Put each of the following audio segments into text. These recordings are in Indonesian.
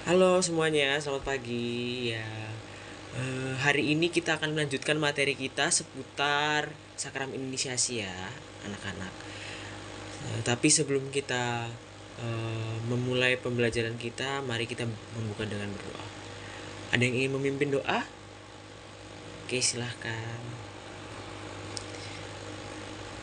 Halo semuanya, selamat pagi ya. Hari ini kita akan melanjutkan materi kita seputar sakramen inisiasi ya, anak-anak. Tapi sebelum kita memulai pembelajaran kita, mari kita membuka dengan berdoa. Ada yang ingin memimpin doa? Oke, silahkan.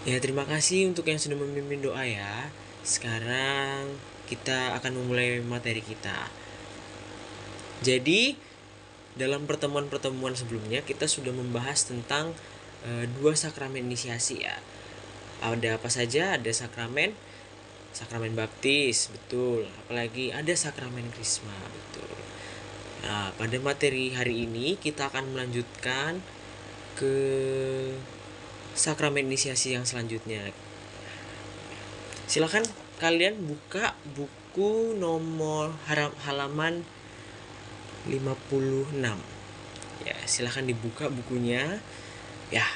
Ya, terima kasih untuk yang sudah memimpin doa ya. Sekarang kita akan memulai materi kita. Jadi, dalam pertemuan-pertemuan sebelumnya kita sudah membahas tentang dua sakramen inisiasi ya. Ada apa saja? Ada sakramen baptis, betul. Apalagi ada sakramen krisma, betul. Nah, pada materi hari ini kita akan melanjutkan ke sakramen inisiasi yang selanjutnya. Silakan kalian buka buku nomor halaman 56. Ya, silahkan dibuka bukunya. Ya.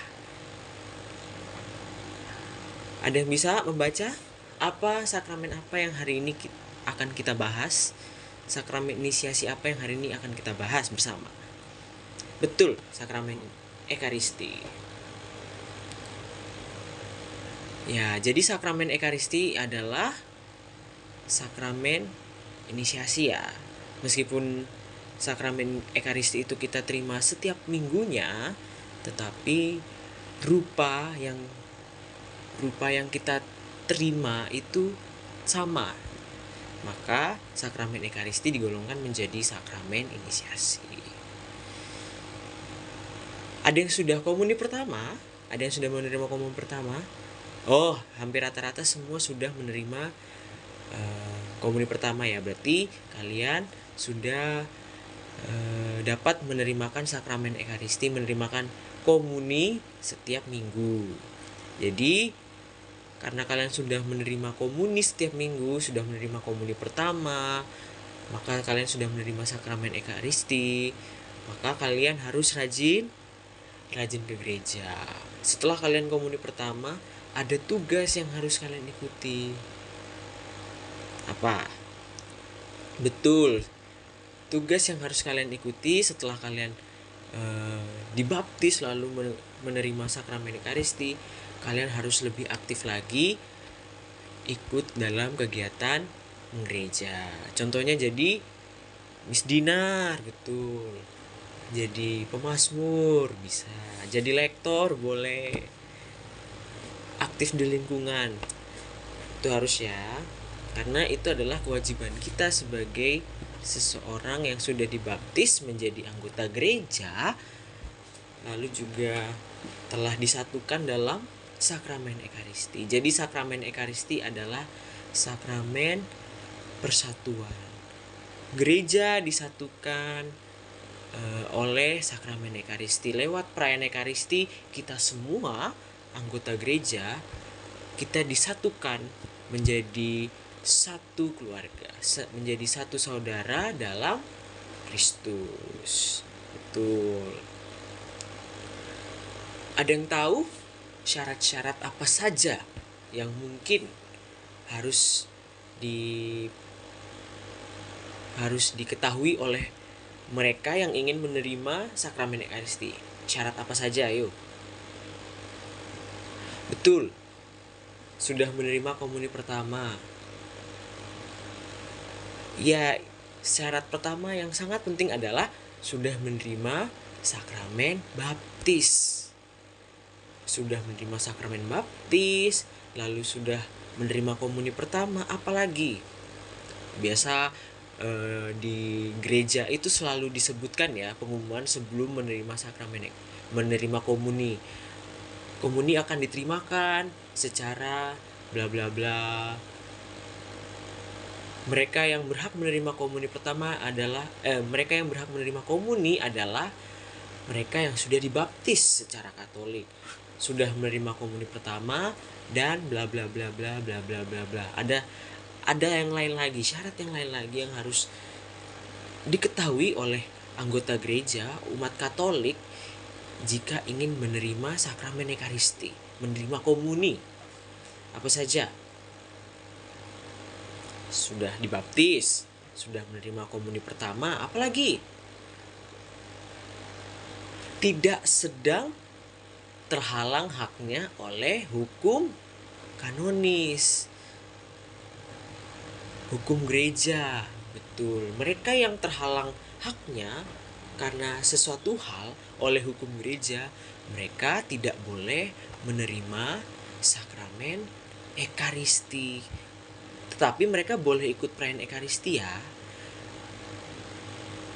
Ada yang bisa membaca sakramen apa yang hari ini akan kita bahas? Sakramen inisiasi apa yang hari ini akan kita bahas bersama? Betul, sakramen Ekaristi. Ya, jadi sakramen Ekaristi adalah sakramen inisiasi ya. Meskipun sakramen Ekaristi itu kita terima setiap minggunya, tetapi rupa yang kita terima itu sama. Maka sakramen Ekaristi digolongkan menjadi sakramen inisiasi. Ada yang sudah komuni pertama? Ada yang sudah menerima komuni pertama? Oh, hampir rata-rata semua sudah menerima komuni pertama ya. Berarti kalian sudah dapat menerimakan sakramen Ekaristi, menerimakan komuni setiap minggu. Jadi karena kalian sudah menerima komuni setiap minggu, sudah menerima komuni pertama, maka kalian sudah menerima sakramen Ekaristi, maka kalian harus rajin ke gereja. Setelah kalian komuni pertama, ada tugas yang harus kalian ikuti. Apa? Betul. Tugas yang harus kalian ikuti setelah kalian dibaptis lalu menerima sakramen Ekaristi, kalian harus lebih aktif lagi ikut dalam kegiatan gereja. Contohnya jadi misdinar, betul. Jadi pemazmur bisa, jadi lektor boleh. Aktif di lingkungan. Itu harus ya. Karena itu adalah kewajiban kita sebagai seseorang yang sudah dibaptis menjadi anggota gereja, lalu juga telah disatukan dalam sakramen Ekaristi. Jadi sakramen Ekaristi adalah sakramen persatuan. Gereja disatukan oleh sakramen Ekaristi. Lewat perayaan Ekaristi, kita semua anggota gereja, kita disatukan menjadi satu keluarga, menjadi satu saudara dalam Kristus. Betul. Ada yang tahu syarat-syarat apa saja yang mungkin harus diketahui oleh mereka yang ingin menerima sakramen Ekaristi? Syarat apa saja, ayo? Betul. Sudah menerima komuni pertama. Ya, syarat pertama yang sangat penting adalah sudah menerima sakramen baptis. Sudah menerima sakramen baptis, lalu sudah menerima komuni pertama, apalagi? Biasa di gereja itu selalu disebutkan ya pengumuman sebelum menerima sakramen, menerima komuni. Komuni akan diterimakan secara bla bla bla. Mereka yang berhak menerima komuni pertama adalah mereka yang berhak menerima komuni adalah mereka yang sudah dibaptis secara Katolik, sudah menerima komuni pertama dan bla bla bla bla bla bla bla bla. Ada yang lain lagi, syarat yang lain lagi yang harus diketahui oleh anggota gereja umat Katolik jika ingin menerima sakramen Ekaristi, menerima komuni. Apa saja? Sudah dibaptis, sudah menerima komuni pertama, apalagi tidak sedang terhalang haknya oleh hukum kanonis, hukum gereja. Betul, mereka yang terhalang haknya karena sesuatu hal oleh hukum gereja, mereka tidak boleh menerima sakramen ekaristi. Tetapi mereka boleh ikut perayaan ekaristi ya.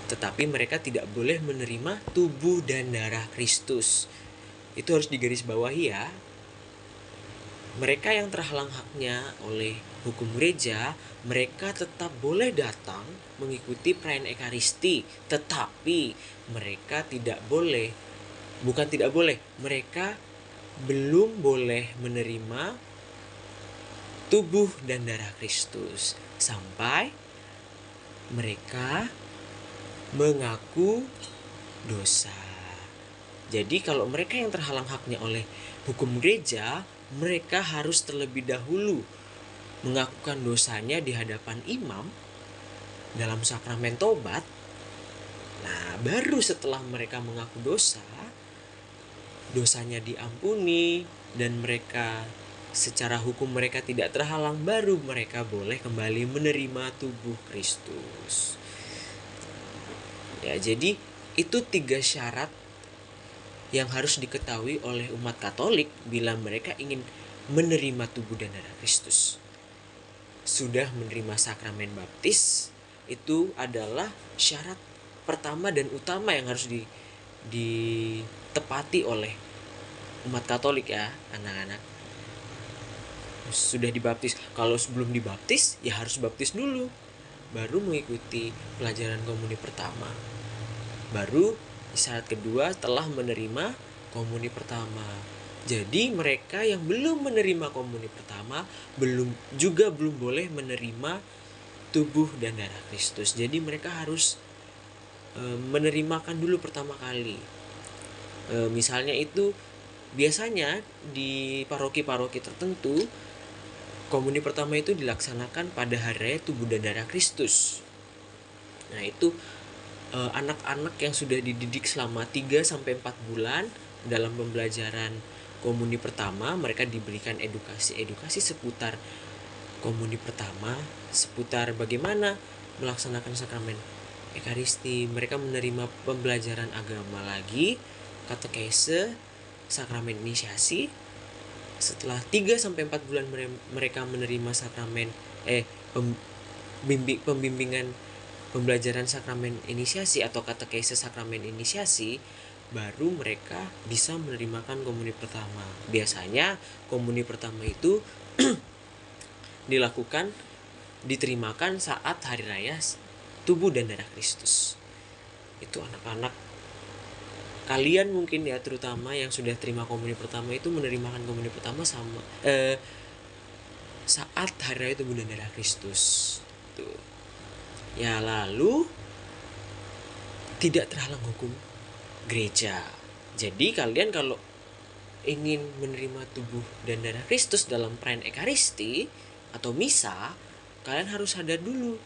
Tetapi mereka tidak boleh menerima tubuh dan darah Kristus. Itu harus digarisbawahi ya. Mereka yang terhalang haknya oleh hukum gereja, mereka tetap boleh datang mengikuti perayaan ekaristi, tetapi mereka tidak boleh, bukan tidak boleh, mereka belum boleh menerima tubuh dan darah Kristus sampai mereka mengaku dosa. Jadi kalau mereka yang terhalang haknya oleh hukum gereja, mereka harus terlebih dahulu mengakukan dosanya di hadapan imam dalam sakramen tobat. Nah, baru setelah mereka mengaku dosa, dosanya diampuni dan mereka secara hukum mereka tidak terhalang, baru mereka boleh kembali menerima tubuh Kristus. Ya, jadi itu 3 syarat yang harus diketahui oleh umat Katolik bila mereka ingin menerima tubuh dan darah Kristus. Sudah menerima sakramen baptis, itu adalah syarat pertama dan utama yang harus ditepati oleh umat Katolik ya, anak-anak. Sudah dibaptis, kalau sebelum dibaptis ya harus baptis dulu, baru mengikuti pelajaran komuni pertama. Baru syarat kedua telah menerima komuni pertama. Jadi mereka yang belum menerima komuni pertama belum boleh menerima tubuh dan darah Kristus. Jadi mereka harus menerimakan dulu pertama kali. Misalnya itu biasanya di paroki-paroki tertentu komuni pertama itu dilaksanakan pada hari raya tubuh dan darah Kristus. Nah, itu anak-anak yang sudah dididik selama 3-4 bulan dalam pembelajaran komuni pertama, mereka diberikan edukasi seputar komuni pertama, seputar bagaimana melaksanakan sakramen ekaristi. Mereka menerima pembelajaran agama lagi, katekese, sakramen inisiasi. Setelah 3-4 bulan mereka menerima sakramen pembimbingan pembelajaran sakramen inisiasi atau katekese sakramen inisiasi, baru mereka bisa menerimakan komuni pertama. Biasanya komuni pertama itu diterimakan saat hari raya tubuh dan darah Kristus. Itu anak-anak kalian mungkin ya, terutama yang sudah terima komuni pertama itu menerimakan komuni pertama sama saat hari raya tubuh dan darah Kristus. Tuh. Ya, lalu tidak terhalang hukum gereja. Jadi kalian kalau ingin menerima tubuh dan darah Kristus dalam perayaan ekaristi atau misa, kalian harus sadar dulu,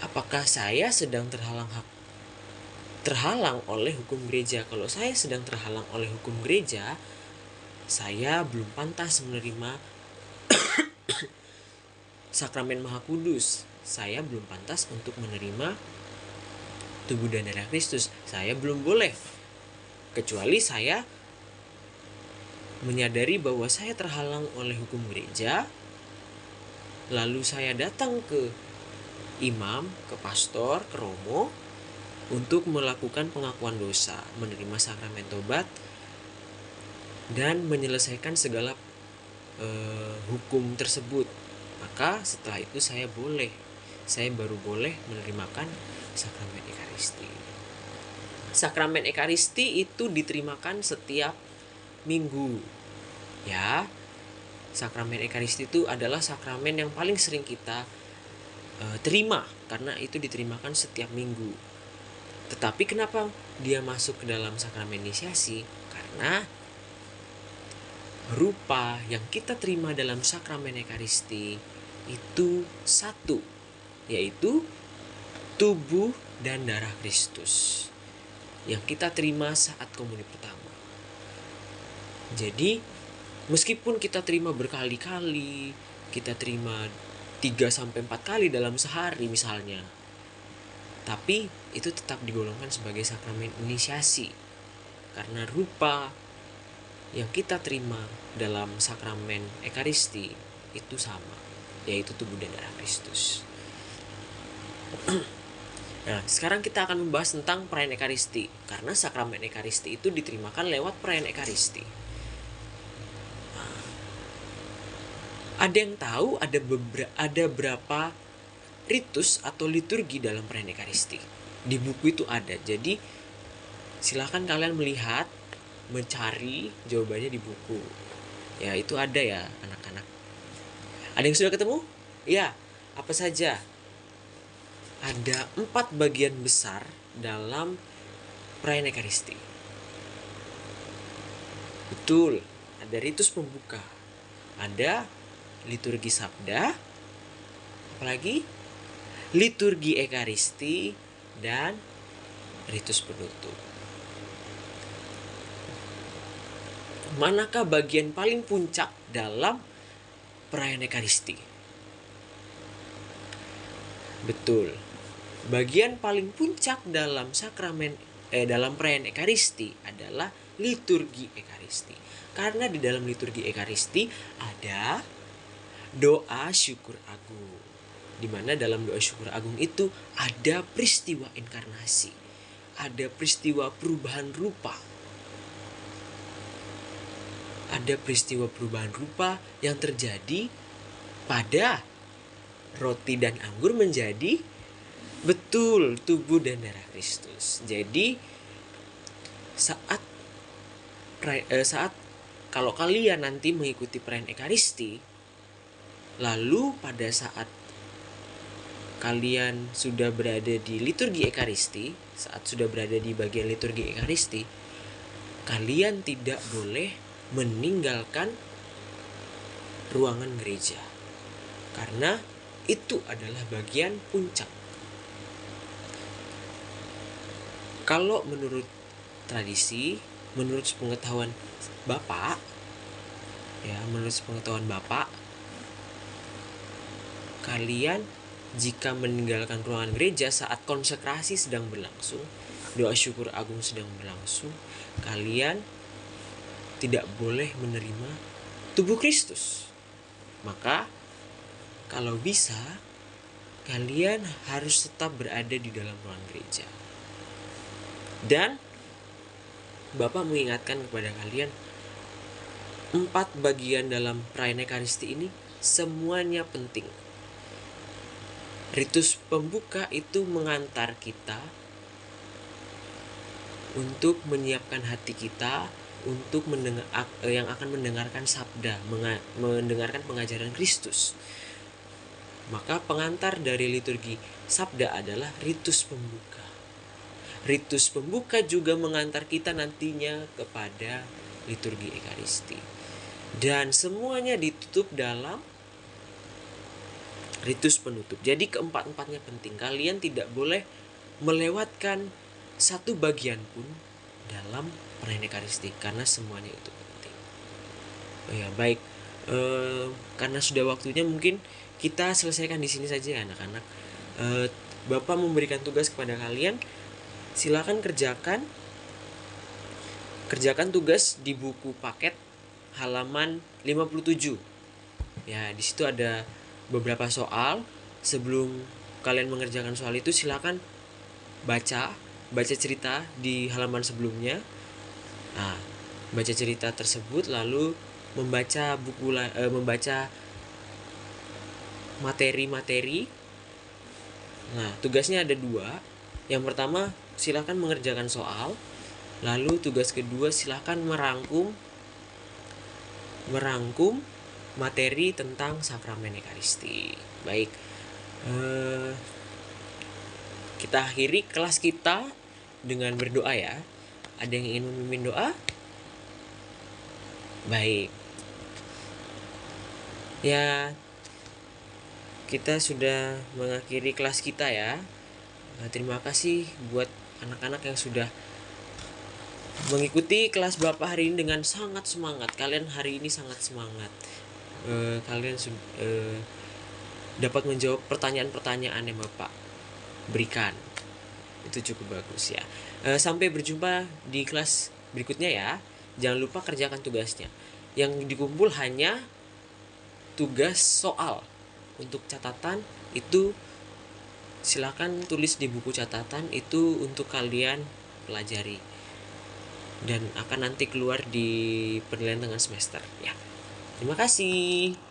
apakah saya sedang terhalang oleh hukum gereja. Kalau saya sedang terhalang oleh hukum gereja, saya belum pantas menerima sakramen Maha Kudus. Saya belum pantas untuk menerima tubuh dan darah Kristus. Saya belum boleh, kecuali saya menyadari bahwa saya terhalang oleh hukum gereja, lalu saya datang ke imam, ke pastor, ke romo untuk melakukan pengakuan dosa, menerima sakramen tobat, dan menyelesaikan segala hukum tersebut. Maka setelah itu saya baru boleh menerimakan sakramen ekaristi. Sakramen ekaristi itu diterimakan setiap minggu. Ya, sakramen ekaristi itu adalah sakramen yang paling sering kita terima karena itu diterimakan setiap minggu. Tetapi kenapa dia masuk ke dalam sakramen inisiasi? Karena rupa yang kita terima dalam sakramen ekaristi itu satu yaitu tubuh dan darah Kristus yang kita terima saat komuni pertama. Jadi meskipun kita terima berkali-kali, kita terima 3-4 kali dalam sehari misalnya, tapi itu tetap digolongkan sebagai sakramen inisiasi, karena rupa yang kita terima dalam sakramen Ekaristi itu sama, yaitu tubuh dan darah Kristus. Nah, sekarang kita akan membahas tentang perayaan Ekaristi, karena sakramen Ekaristi itu diterimakan lewat perayaan Ekaristi. Ada yang tahu ada berapa ritus atau liturgi dalam perayaan Ekaristi? Di buku itu ada. Jadi silakan kalian melihat, mencari jawabannya di buku. Ya, itu ada ya anak-anak. Ada yang sudah ketemu? Ya, apa saja? Ada 4 bagian besar dalam perayaan Ekaristi. Betul, ada ritus pembuka, ada liturgi sabda, apalagi liturgi Ekaristi, dan ritus penutup. Manakah bagian paling puncak dalam perayaan Ekaristi? Betul, bagian paling puncak dalam dalam perayaan Ekaristi adalah liturgi Ekaristi. Karena di dalam liturgi Ekaristi ada doa syukur agung, di mana dalam doa syukur agung itu ada peristiwa inkarnasi, ada peristiwa perubahan rupa. Ada peristiwa perubahan rupa yang terjadi pada roti dan anggur menjadi betul tubuh dan darah Kristus. Jadi saat kalau kalian nanti mengikuti perayaan Ekaristi, lalu pada saat kalian sudah berada di liturgi Ekaristi, saat sudah berada di bagian liturgi Ekaristi, kalian tidak boleh meninggalkan ruangan gereja, karena itu adalah bagian puncak. Kalau menurut tradisi, menurut pengetahuan Bapak, kalian jika meninggalkan ruangan gereja saat konsekrasi sedang berlangsung, doa syukur agung sedang berlangsung, kalian tidak boleh menerima tubuh Kristus. Maka kalau bisa, kalian harus tetap berada di dalam ruangan gereja. Dan Bapak mengingatkan kepada kalian, 4 bagian dalam perayaan Ekaristi ini semuanya penting. Ritus pembuka itu mengantar kita untuk menyiapkan hati kita untuk yang akan mendengarkan sabda, mendengarkan pengajaran Kristus. Maka pengantar dari liturgi sabda adalah ritus pembuka. Ritus pembuka juga mengantar kita nantinya kepada liturgi Ekaristi. Dan semuanya ditutup dalam ritus penutup. Jadi keempat-empatnya penting. Kalian tidak boleh melewatkan satu bagian pun dalam perayaan Ekaristi, karena semuanya itu penting. Oh ya, baik. Karena sudah waktunya, mungkin kita selesaikan di sini saja anak-anak. Bapak memberikan tugas kepada kalian, silakan kerjakan tugas di buku paket halaman 57. Ya, di situ ada beberapa soal. Sebelum kalian mengerjakan soal itu, silakan baca cerita di halaman sebelumnya. Nah, baca cerita tersebut, lalu membaca materi. Nah, tugasnya ada 2. Yang pertama, silakan mengerjakan soal. Lalu tugas kedua, silakan merangkum materi tentang sakramen Ekaristi. Baik, kita akhiri kelas kita dengan berdoa ya. Ada yang ingin memimpin doa? Baik. Ya, kita sudah mengakhiri kelas kita ya. Terima kasih buat anak-anak yang sudah mengikuti kelas Bapak hari ini dengan sangat semangat. Kalian hari ini sangat semangat. Kalian dapat menjawab pertanyaan-pertanyaan yang Bapak berikan. Itu cukup bagus ya. Sampai berjumpa di kelas berikutnya ya. Jangan lupa kerjakan tugasnya. Yang dikumpul hanya tugas soal. Untuk catatan itu silakan tulis di buku catatan, itu untuk kalian pelajari dan akan nanti keluar di penilaian tengah semester ya. Terima kasih.